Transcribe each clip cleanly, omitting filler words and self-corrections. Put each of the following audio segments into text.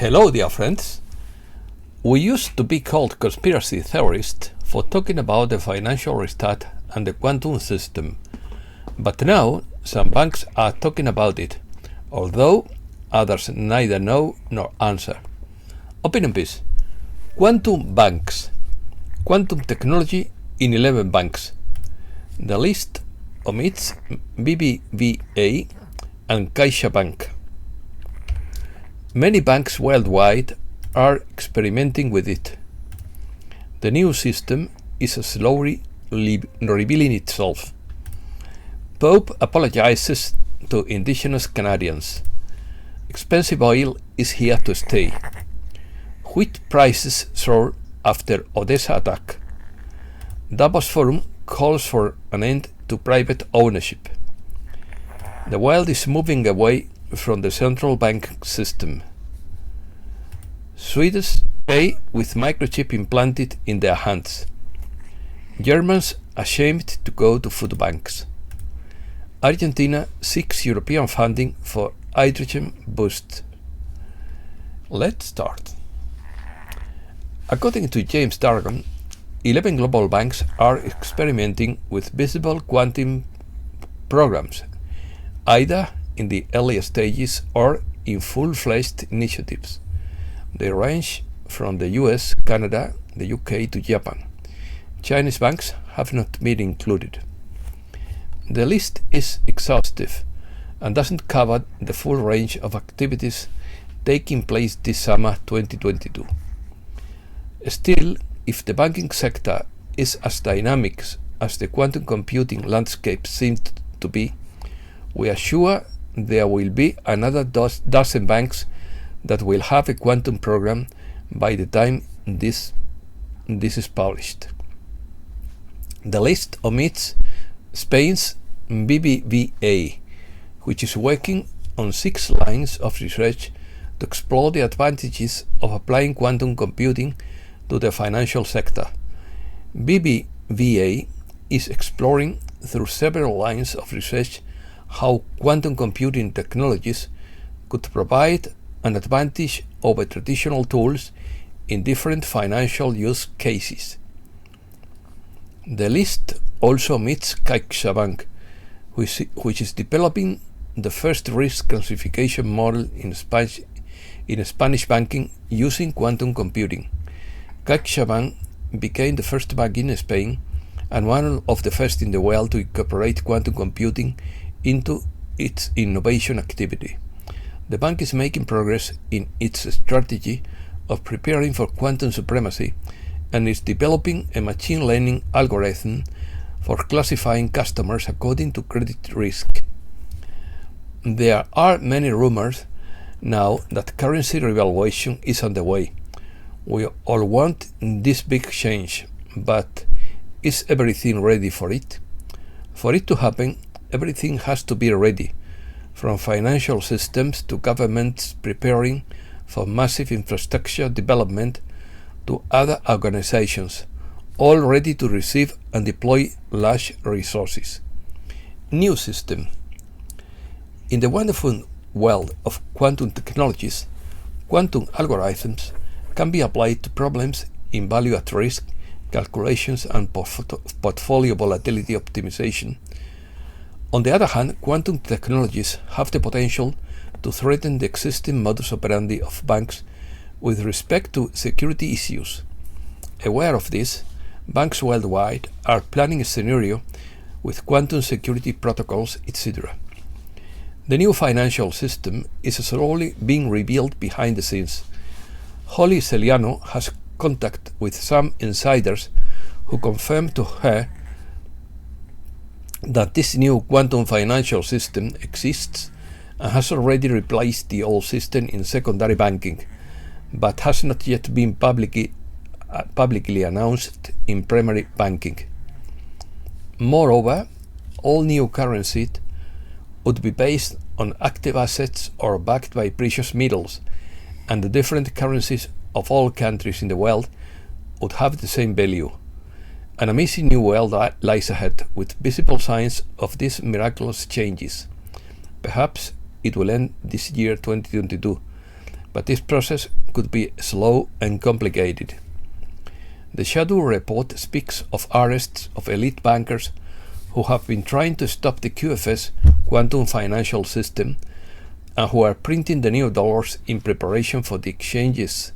Hello, dear friends. We used to be called conspiracy theorists for talking about the financial restart and the quantum system. But now, some banks are talking about it, although others neither know nor answer. Opinion piece. Quantum banks. Quantum technology in 11 banks. The list omits BBVA and CaixaBank. Many banks worldwide are experimenting with it. The new system is slowly revealing itself. Pope apologizes to indigenous Canadians. Expensive oil is here to stay. Wheat prices soar after Odessa attack. Davos Forum calls for an end to private ownership. The world is moving away from the central bank system. Swedes pay with microchip implanted in their hands. Germans ashamed to go to food banks. Argentina seeks European funding for hydrogen boost. Let's start. According to James Dargan, 11 global banks are experimenting with visible quantum programs, either in the early stages or in full-fledged initiatives. They range from the US, Canada, the UK to Japan. Chinese banks have not been included. The list is exhaustive and doesn't cover the full range of activities taking place this summer 2022. Still, if the banking sector is as dynamic as the quantum computing landscape seems to be, we are sure there will be another dozen banks that will have a quantum program by the time this is published. The list omits Spain's BBVA, which is working on 6 lines of research to explore the advantages of applying quantum computing to the financial sector. BBVA is exploring through several lines of research how quantum computing technologies could provide an advantage over traditional tools in different financial use cases. The list also omits CaixaBank, which is developing the first risk classification model in Spanish banking using quantum computing. CaixaBank became the first bank in Spain and one of the first in the world to incorporate quantum computing into its innovation activity. The bank is making progress in its strategy of preparing for quantum supremacy and is developing a machine learning algorithm for classifying customers according to credit risk. There are many rumors now that currency revaluation is on the way. We all want this big change, but is everything ready for it? For it to happen, everything has to be ready, from financial systems to governments preparing for massive infrastructure development to other organizations, all ready to receive and deploy large resources. New system. In the wonderful world of quantum technologies, quantum algorithms can be applied to problems in value at risk, calculations and portfolio volatility optimization. On the other hand, quantum technologies have the potential to threaten the existing modus operandi of banks with respect to security issues. Aware of this, banks worldwide are planning a scenario with quantum security protocols, etc. The new financial system is slowly being revealed behind the scenes. Holly Celiano has contact with some insiders who confirmed to her that this new quantum financial system exists and has already replaced the old system in secondary banking, but has not yet been publicly announced in primary banking. Moreover, all new currency would be based on active assets or backed by precious metals, and the different currencies of all countries in the world would have the same value. An amazing new world lies ahead, with visible signs of these miraculous changes. Perhaps it will end this year 2022, but this process could be slow and complicated. The Shadow report speaks of arrests of elite bankers who have been trying to stop the QFS quantum financial system and who are printing the new dollars in preparation for the exchanges.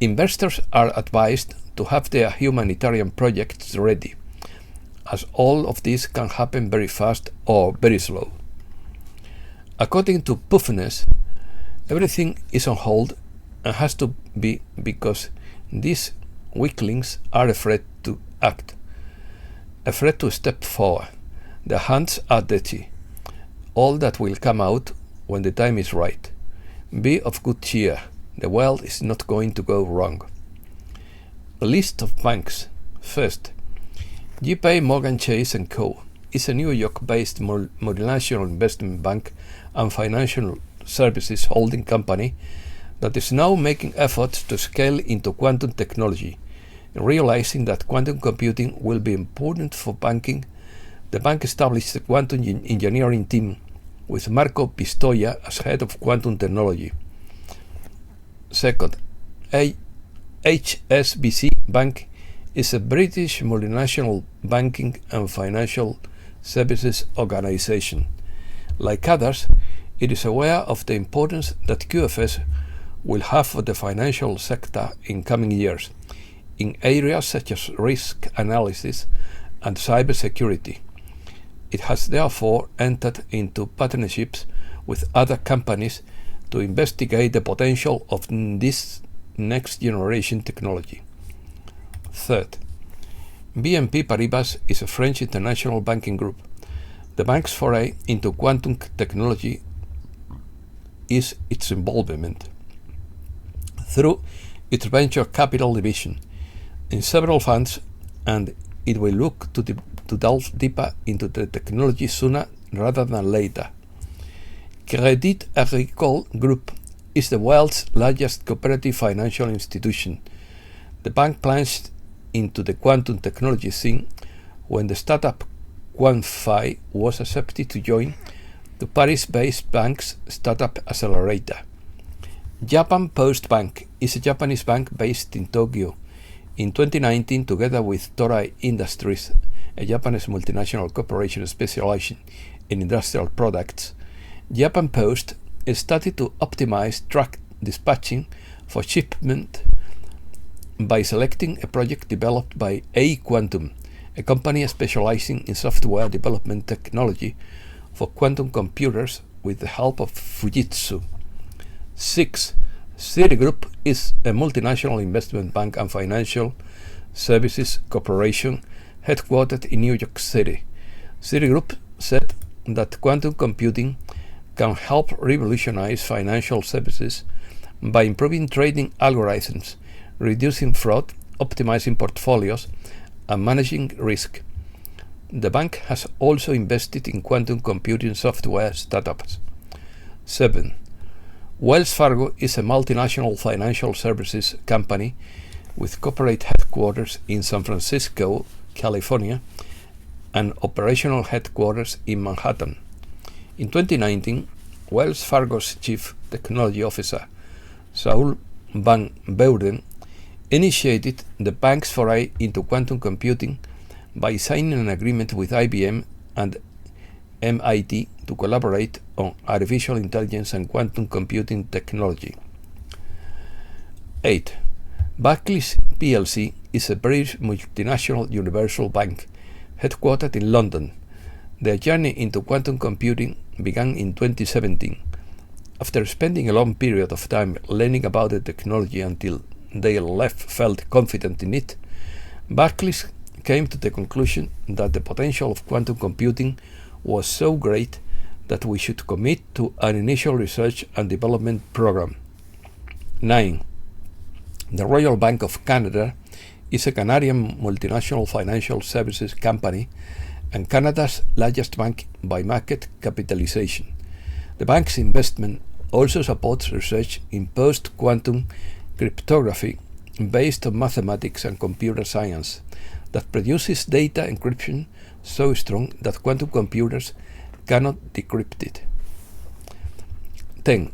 Investors are advised to have their humanitarian projects ready, as all of this can happen very fast or very slow. According to Pufness, everything is on hold and has to be because these weaklings are afraid to act, afraid to step forward. Their hands are dirty. All that will come out when the time is right. Be of good cheer. The world is not going to go wrong. A list of banks. First, JP Morgan Chase & Co. is a New York-based multinational investment bank and financial services holding company that is now making efforts to scale into quantum technology. Realizing that quantum computing will be important for banking, the bank established a quantum engineering team with Marco Pistoia as head of quantum technology. Second, HSBC Bank is a British multinational banking and financial services organization. Like others, it is aware of the importance that QFS will have for the financial sector in coming years, in areas such as risk analysis and cybersecurity. It has therefore entered into partnerships with other companies to investigate the potential of this next generation technology. Third, BNP Paribas is a French international banking group. The bank's foray into quantum technology is its involvement through its venture capital division in several funds, and it will look to delve deeper into the technology sooner rather than later. Crédit Agricole Group is the world's largest cooperative financial institution. The bank plunged into the quantum technology scene when the startup QuantFi was accepted to join the Paris-based bank's startup accelerator. Japan Post Bank is a Japanese bank based in Tokyo. In 2019, together with Toray Industries, a Japanese multinational corporation specializing in industrial products, Japan Post started to optimize truck dispatching for shipment by selecting a project developed by A-Quantum, a company specializing in software development technology for quantum computers with the help of Fujitsu. 6. Citigroup is a multinational investment bank and financial services corporation headquartered in New York City. Citigroup said that quantum computing can help revolutionize financial services by improving trading algorithms, reducing fraud, optimizing portfolios, and managing risk. The bank has also invested in quantum computing software startups. 7. Wells Fargo is a multinational financial services company with corporate headquarters in San Francisco, California, and operational headquarters in Manhattan. In 2019, Wells Fargo's Chief Technology Officer, Saul Van Beurden, initiated the bank's foray into quantum computing by signing an agreement with IBM and MIT to collaborate on artificial intelligence and quantum computing technology. 8. Barclays plc is a British multinational universal bank headquartered in London. Their journey into quantum computing began in 2017. After spending a long period of time learning about the technology until they felt confident in it, Barclays came to the conclusion that the potential of quantum computing was so great that we should commit to an initial research and development program. 9. The Royal Bank of Canada is a Canadian multinational financial services company and Canada's largest bank by market capitalization. The bank's investment also supports research in post-quantum cryptography based on mathematics and computer science that produces data encryption so strong that quantum computers cannot decrypt it. 10.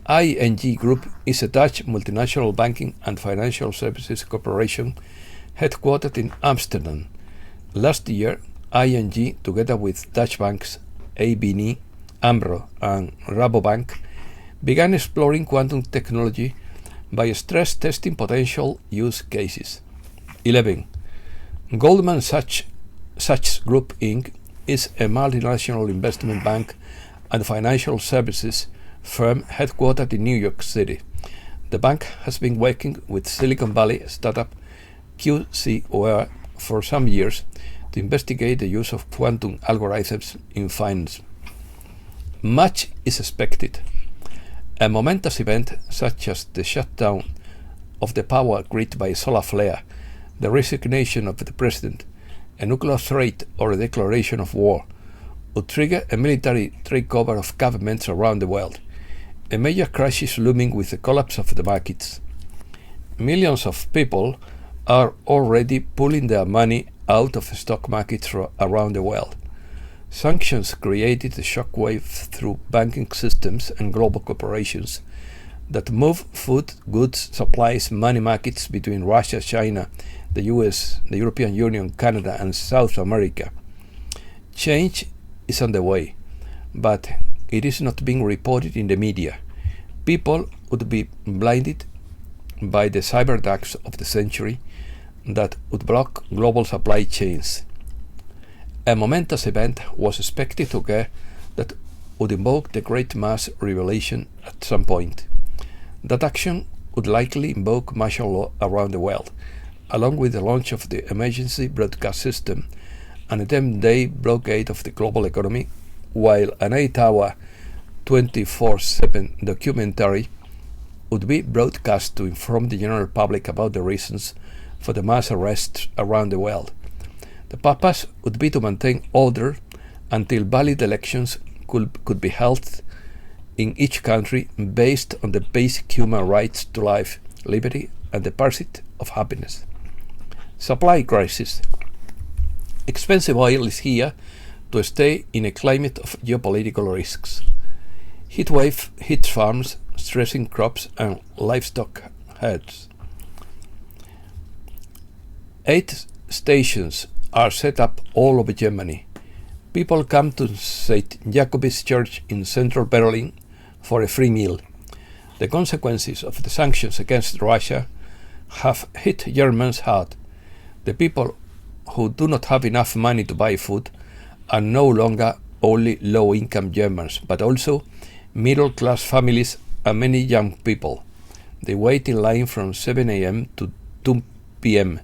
ING Group is a Dutch multinational banking and financial services corporation headquartered in Amsterdam. Last year, ING, together with Dutch banks ABN, AMRO and Rabobank, began exploring quantum technology by stress testing potential use cases. 11. Goldman Sachs Group Inc. is a multinational investment bank and financial services firm headquartered in New York City. The bank has been working with Silicon Valley startup QCOR for some years to investigate the use of quantum algorithms in finance. Much is expected. A momentous event such as the shutdown of the power grid by solar flare, the resignation of the president, a nuclear threat or a declaration of war would trigger a military takeover of governments around the world. A major crisis looming with the collapse of the markets. Millions of people are already pulling their money out of the stock markets around the world. Sanctions created a shockwave through banking systems and global corporations that move food, goods, supplies, money markets between Russia, China, the US, the European Union, Canada, and South America. Change is on the way, but it is not being reported in the media. People would be blinded by the cyber attacks of the century that would block global supply chains. A momentous event was expected to occur that would invoke the great mass revelation at some point. That action would likely invoke martial law around the world, along with the launch of the emergency broadcast system and a 10-day blockade of the global economy, while an 8-hour 24/7 documentary would be broadcast to inform the general public about the reasons for the mass arrests around the world. The purpose would be to maintain order until valid elections could be held in each country based on the basic human rights to life, liberty, and the pursuit of happiness. Supply crisis. Expensive oil is here to stay in a climate of geopolitical risks. Heat wave hits farms, stressing crops and livestock herds. 8 stations are set up all over Germany. People come to St. Jacob's Church in central Berlin for a free meal. The consequences of the sanctions against Russia have hit Germans hard. The people who do not have enough money to buy food are no longer only low-income Germans, but also middle-class families and many young people. They wait in line from 7 a.m. to 2 p.m.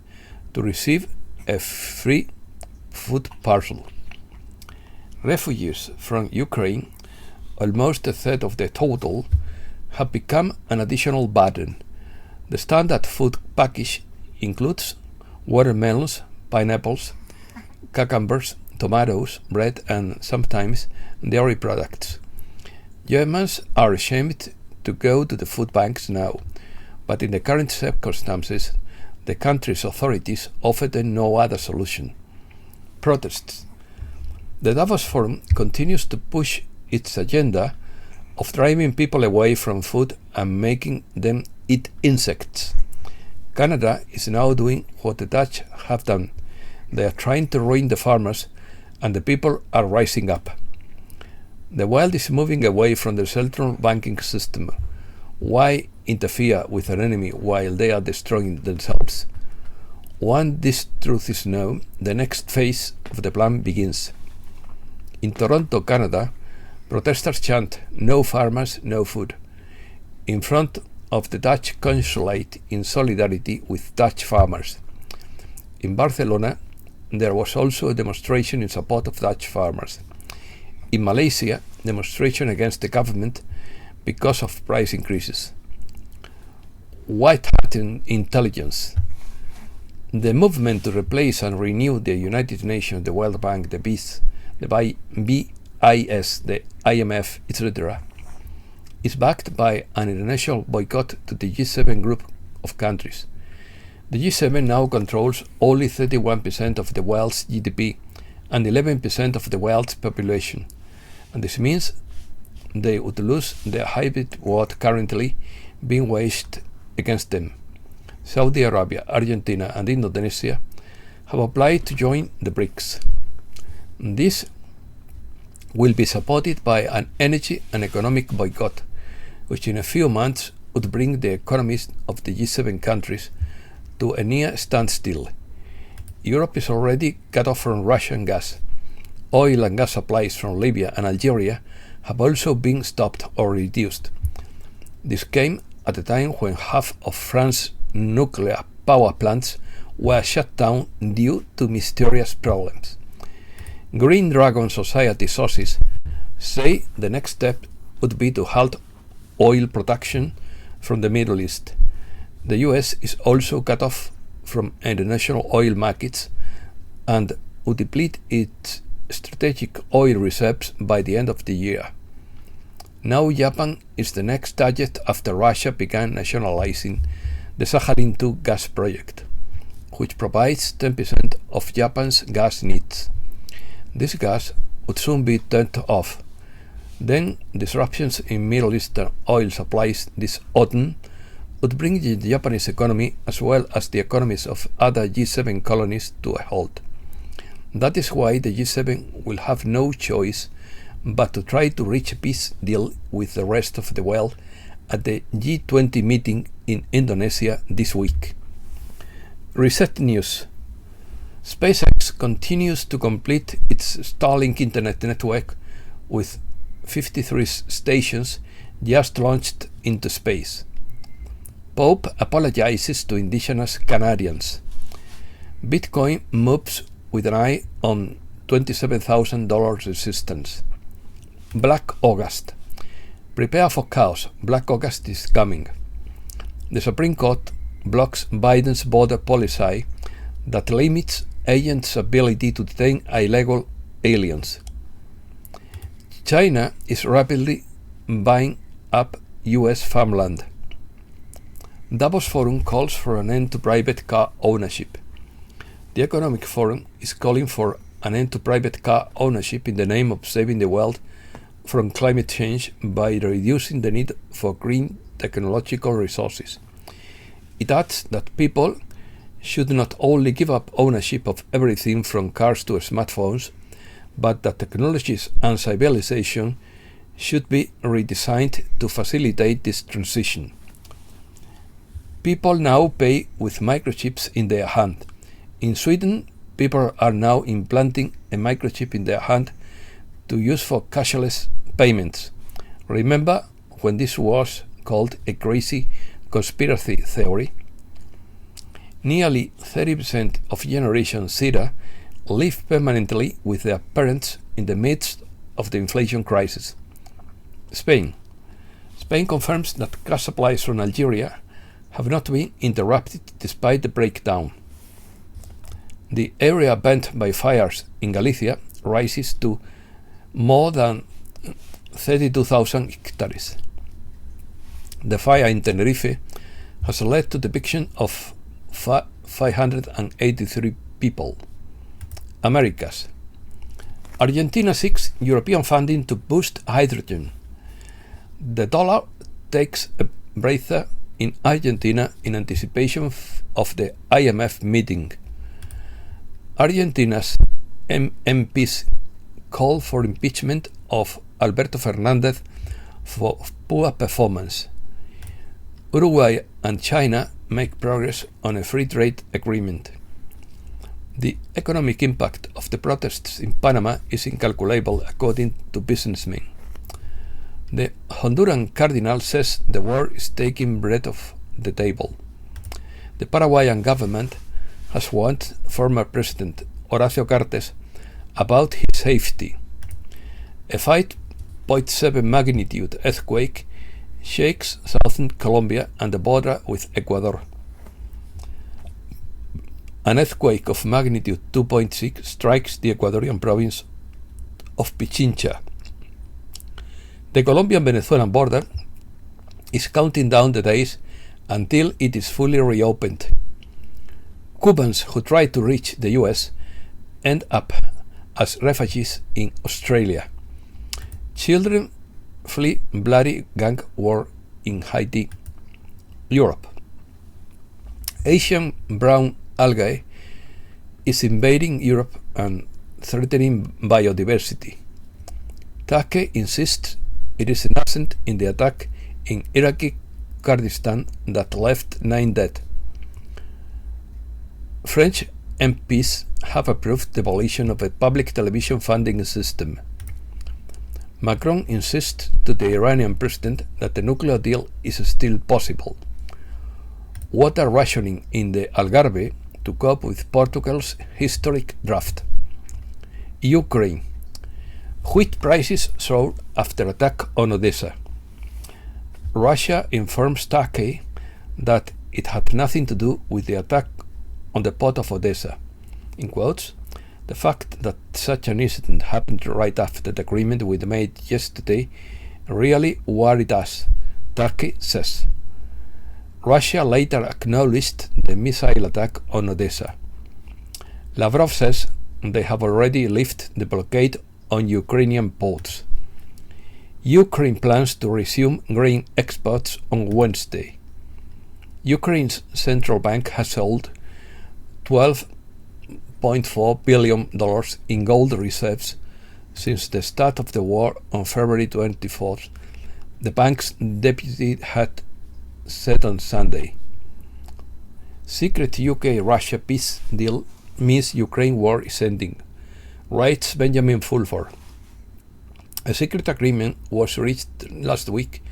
to receive a free food parcel. Refugees from Ukraine, almost a third of the total, have become an additional burden. The standard food package includes watermelons, pineapples, cucumbers, tomatoes, bread, and sometimes dairy products. Germans are ashamed to go to the food banks now, but in the current circumstances, the country's authorities offer them no other solution. Protests. The Davos Forum continues to push its agenda of driving people away from food and making them eat insects. Canada is now doing what the Dutch have done. They are trying to ruin the farmers, and the people are rising up. The world is moving away from the central banking system. Why interfere with an enemy while they are destroying themselves? Once this truth is known, the next phase of the plan begins. In Toronto, Canada, protesters chant, "No farmers, no food," in front of the Dutch consulate in solidarity with Dutch farmers. In Barcelona, there was also a demonstration in support of Dutch farmers. In Malaysia, demonstration against the government because of price increases. White Hat intelligence. The movement to replace and renew the United Nations, the World Bank, the BIS, the BIS, the IMF, etc., is backed by an international boycott to the G7 group of countries. The G7 now controls only 31% of the world's GDP and 11% of the world's population, and this means they would lose the hybrid war currently being waged against them. Saudi Arabia, Argentina, and Indonesia have applied to join the BRICS. This will be supported by an energy and economic boycott, which in a few months would bring the economies of the G7 countries to a near standstill. Europe is already cut off from Russian gas. Oil and gas supplies from Libya and Algeria have also been stopped or reduced. This came at a time when half of France's nuclear power plants were shut down due to mysterious problems. Green Dragon Society sources say the next step would be to halt oil production from the Middle East. The US is also cut off from international oil markets and would deplete its strategic oil reserves by the end of the year. Now Japan is the next target after Russia began nationalizing the Sakhalin-2 gas project, which provides 10% of Japan's gas needs. This gas would soon be turned off. Then disruptions in Middle Eastern oil supplies this autumn would bring the Japanese economy as well as the economies of other G7 colonies to a halt. That is why the G7 will have no choice but to try to reach a peace deal with the rest of the world at the G20 meeting in Indonesia this week. Reset news. SpaceX continues to complete its Starlink internet network with 53 stations just launched into space. Pope apologizes to indigenous Canadians. Bitcoin moves with an eye on $27,000 resistance. Black August. Prepare for chaos. Black August is coming. The Supreme Court blocks Biden's border policy that limits agents' ability to detain illegal aliens. China is rapidly buying up US farmland. Davos Forum calls for an end to private car ownership. The Economic Forum is calling for an end to private car ownership in the name of saving the world from climate change by reducing the need for green technological resources. It adds that people should not only give up ownership of everything from cars to smartphones, but that technologies and civilization should be redesigned to facilitate this transition. People now pay with microchips in their hand. In Sweden, people are now implanting a microchip in their hand to use for cashless payments. Remember when this was called a crazy conspiracy theory? Nearly 30% of Generation Z live permanently with their parents in the midst of the inflation crisis. Spain confirms that gas supplies from Algeria have not been interrupted despite the breakdown. The area burnt by fires in Galicia rises to more than 32,000 hectares. The fire in Tenerife has led to the eviction of 583 people. Americas. Argentina seeks European funding to boost hydrogen. The dollar takes a breather in Argentina in anticipation of the IMF meeting. Argentina's MPs call for impeachment of Alberto Fernandez for poor performance. Uruguay and China make progress on a free trade agreement. The economic impact of the protests in Panama is incalculable, according to businessmen. The Honduran cardinal says the war is taking bread off the table. The Paraguayan government has warned former President Horacio Cartes about his safety. A 5.7 magnitude earthquake shakes southern Colombia and the border with Ecuador. An earthquake of magnitude 2.6 strikes the Ecuadorian province of Pichincha. The Colombian-Venezuelan border is counting down the days until it is fully reopened. Cubans who try to reach the US end up as refugees in Australia. Children flee bloody gang war in Haiti, Europe. Asian brown algae is invading Europe and threatening biodiversity. Turkey insists it is innocent in the attack in Iraqi Kurdistan that left 9 dead. French MPs have approved the abolition of a public television funding system. Macron insists to the Iranian president that the nuclear deal is still possible. Water rationing in the Algarve to cope with Portugal's historic drought. Ukraine. Wheat prices soar after attack on Odessa. Russia informs Turkey that it had nothing to do with the attack on the port of Odessa. In quotes, the fact that such an incident happened right after the agreement we made yesterday really worried us, Turkey says. Russia later acknowledged the missile attack on Odessa. Lavrov says they have already lifted the blockade on Ukrainian ports. Ukraine plans to resume grain exports on Wednesday. Ukraine's central bank has sold $12.4 billion in gold reserves since the start of the war on February 24th, the bank's deputy had said on Sunday. Secret UK-Russia peace deal means Ukraine war is ending, writes Benjamin Fulford. A secret agreement was reached last week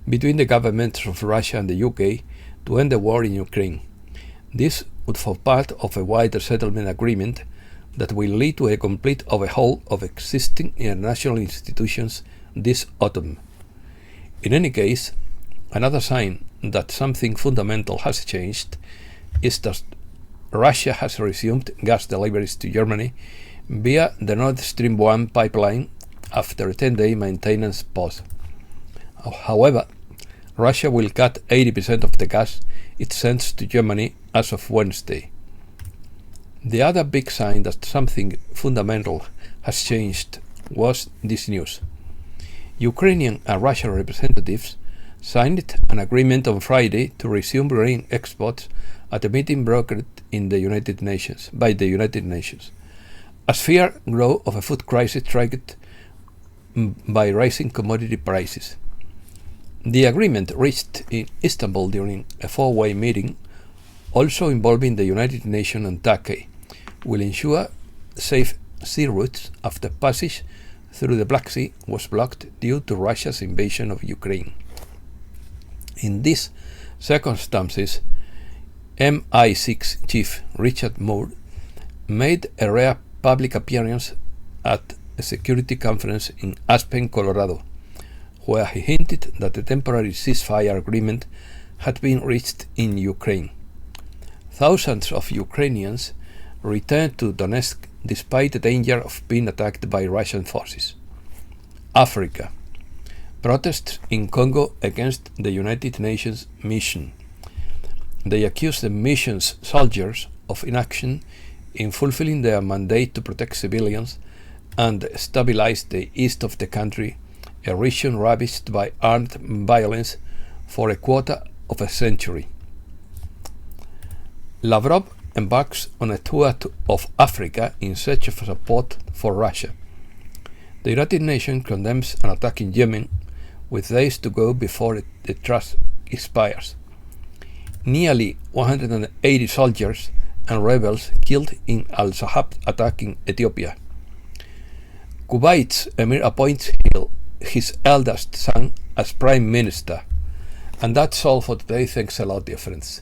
between the governments of Russia and the UK to end the war in Ukraine. This would form part of a wider settlement agreement that will lead to a complete overhaul of existing international institutions this autumn. In any case, another sign that something fundamental has changed is that Russia has resumed gas deliveries to Germany via the Nord Stream 1 pipeline after a 10-day maintenance pause. However, Russia will cut 80% of the gas it sends to Germany as of Wednesday. The other big sign that something fundamental has changed was this news. Ukrainian and Russian representatives signed an agreement on Friday to resume grain exports at a meeting brokered in the United Nations by the United Nations, as fear grew of a food crisis triggered by rising commodity prices. The agreement reached in Istanbul during a four-way meeting, also involving the United Nations and Turkey, will ensure safe sea routes after passage through the Black Sea was blocked due to Russia's invasion of Ukraine. In these circumstances, MI6 chief Richard Moore made a rare public appearance at a security conference in Aspen, Colorado, where he hinted that a temporary ceasefire agreement had been reached in Ukraine. Thousands of Ukrainians returned to Donetsk despite the danger of being attacked by Russian forces. Africa. Protests in Congo against the United Nations mission. They accuse the mission's soldiers of inaction in fulfilling their mandate to protect civilians and stabilize the east of the country, a region ravaged by armed violence for a quarter of a century. Lavrov embarks on a tour of Africa in search of support for Russia. The United Nations condemns an attack in Yemen, with days to go before the truce expires. Nearly 180 soldiers and rebels killed in Al-Sahab attack in Ethiopia. Kuwait's Emir appoints his eldest son as Prime Minister. And that's all for today. Thanks a lot, dear friends.